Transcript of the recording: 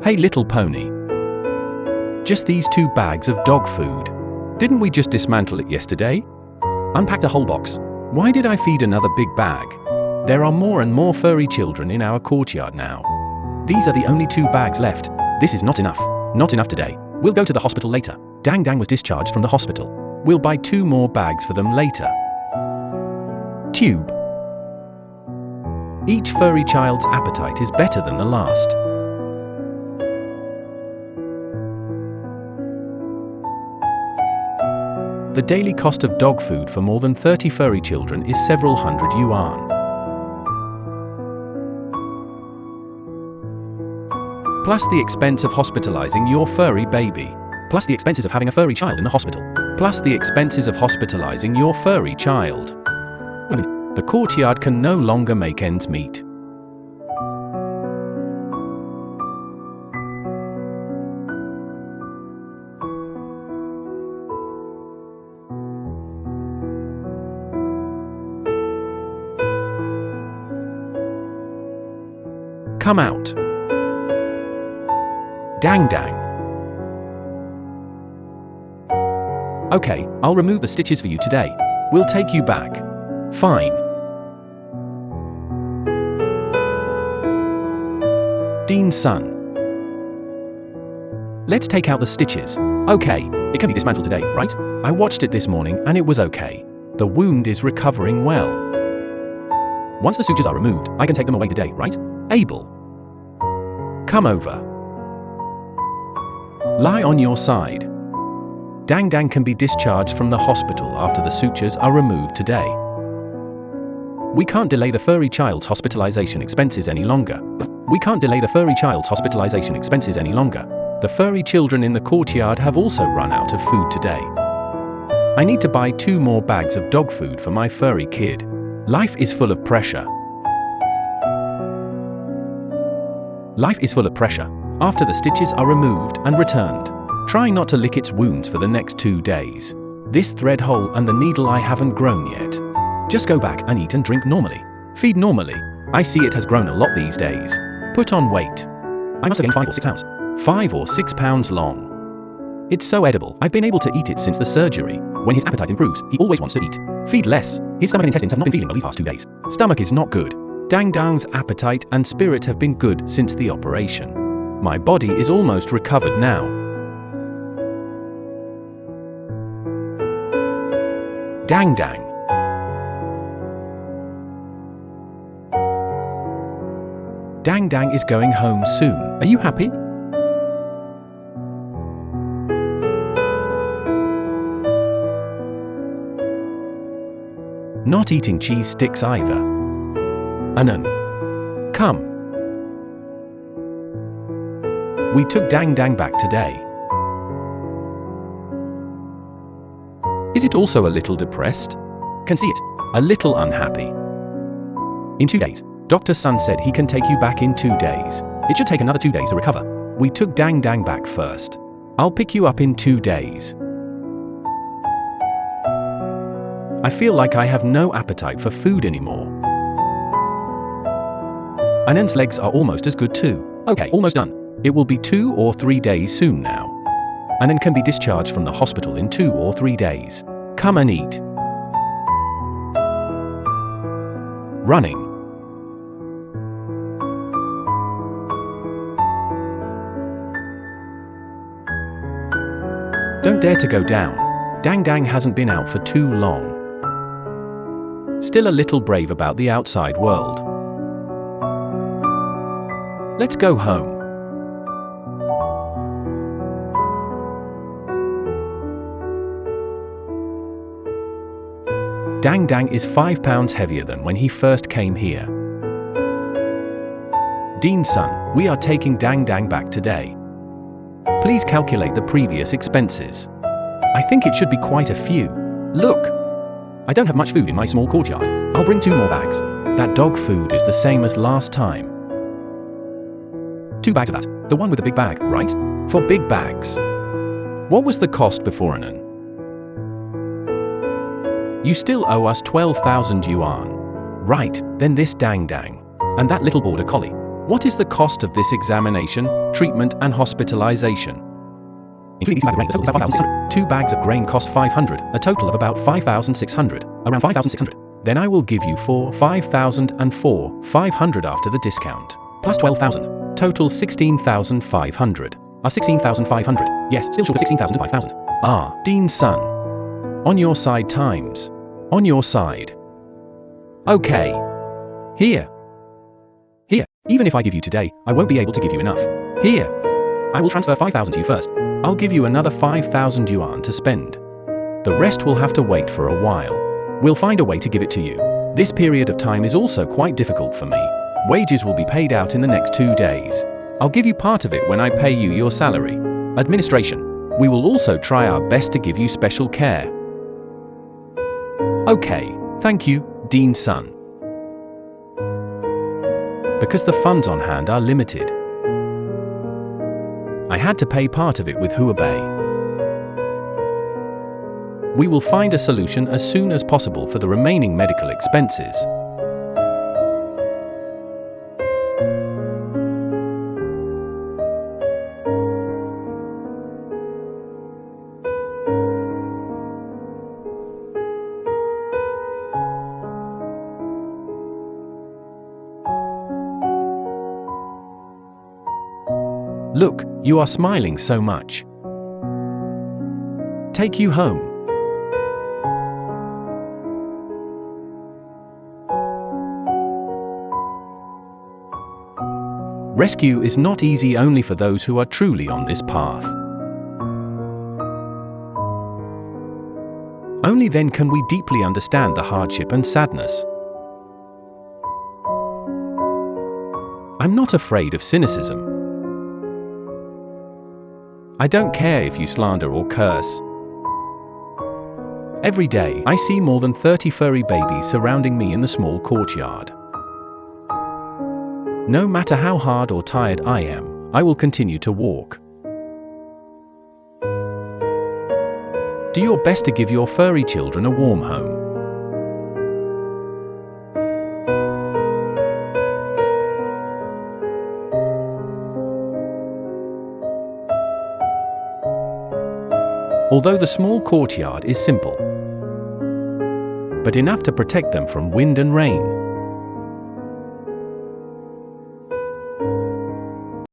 Hey little pony. Just these 2 bags of dog food. Didn't we just dismantle it yesterday? Unpacked a whole box. Why did I feed another big bag? There are more and more furry children in our courtyard now. These are the only 2 bags left. This is not enough. Not enough today. We'll go to the hospital later. Dang Dang was discharged from the hospital. We'll buy 2 more bags for them later. Tube. Each furry child's appetite is better than the last. The daily cost of dog food for more than 30 furry children is several hundred yuan. Plus the expense of hospitalizing your furry baby. Plus the expenses of having a furry child in the hospital. Plus the expenses of hospitalizing your furry child. The courtyard can no longer make ends meet. Come out. Dang Dang. Okay, I'll remove the stitches for you today. We'll take you back. Fine. Dean's son. Let's take out the stitches. Okay, it can be dismantled today, right? I watched it this morning and it was okay. The wound is recovering well. Once the sutures are removed, I can take them away today, right? Abel. Come over. Lie on your side. Dang Dang can be discharged from the hospital after the sutures are removed today. We can't delay the furry child's hospitalization expenses any longer. We can't delay the furry child's hospitalization expenses any longer. The furry children in the courtyard have also run out of food today. I need to buy 2 more bags of dog food for my furry kid. Life is full of pressure. Life is full of pressure. After the stitches are removed and returned, try not to lick its wounds for the next 2 days. This thread hole and the needle eye haven't grown yet. Just go back and eat and drink normally. Feed normally. I see it has grown a lot these days. Put on weight. I must have gained 5 or 6 pounds. 5 or 6 pounds long. It's so edible. I've been able to eat it since the surgery. When his appetite improves, he always wants to eat. Feed less. His stomach and intestines have not been feeling well these past 2 days. Stomach is not good. Dang Dang's appetite and spirit have been good since the operation. My body is almost recovered now. Dang Dang. Dang Dang is going home soon. Are you happy? Not eating cheese sticks either. Anan. Come. We took Dang Dang back today. Is it also a little depressed? Can see it. A little unhappy. In 2 days. Dr. Sun said he can take you back in 2 days. It should take another 2 days to recover. We took Dang Dang back first. I'll pick you up in 2 days. I feel like I have no appetite for food anymore. Anan's legs are almost as good too. Okay, almost done. It will be 2 or 3 days soon now. Anan can be discharged from the hospital in 2 or 3 days. Come and eat. Running. Don't dare to go down. Dang Dang hasn't been out for too long. Still a little brave about the outside world. Let's go home. Dang Dang is 5 pounds heavier than when he first came here. Dean's son, we are taking Dang Dang back today. Please calculate the previous expenses. I think it should be quite a few. Look! I don't have much food in my small courtyard. I'll bring 2 more bags. That dog food is the same as last time. 2 bags of that. The one with the big bag, right? For big bags. What was the cost before Anan? You still owe us 12,000 yuan. Right, then this Dang Dang. And that little border collie. What is the cost of this examination, treatment and hospitalization? Including 2 bags of grain, the total is about 5,600. 2 bags of grain cost 500, a total of about 5,600, around 5,600. Then I will give you 5,000 and 500 after the discount, plus 12,000. Total 16,500. 16,500. Yes, still short of 16,000 to 5,000. Dean's son. On your side times. On your side. Okay. Here. Even if I give you today, I won't be able to give you enough. Here. I will transfer 5,000 to you first. I'll give you another 5,000 yuan to spend. The rest will have to wait for a while. We'll find a way to give it to you. This period of time is also quite difficult for me. Wages will be paid out in the next 2 days. I'll give you part of it when I pay you your salary. Administration. We will also try our best to give you special care. Okay, thank you, Dean's son. Because the funds on hand are limited, I had to pay part of it with Huabei. We will find a solution as soon as possible for the remaining medical expenses. Look, you are smiling so much. Take you home. Rescue is not easy only for those who are truly on this path. Only then can we deeply understand the hardship and sadness. I'm not afraid of cynicism. I don't care if you slander or curse. Every day, I see more than 30 furry babies surrounding me in the small courtyard. No matter how hard or tired I am, I will continue to walk. Do your best to give your furry children a warm home. Although the small courtyard is simple, but enough to protect them from wind and rain.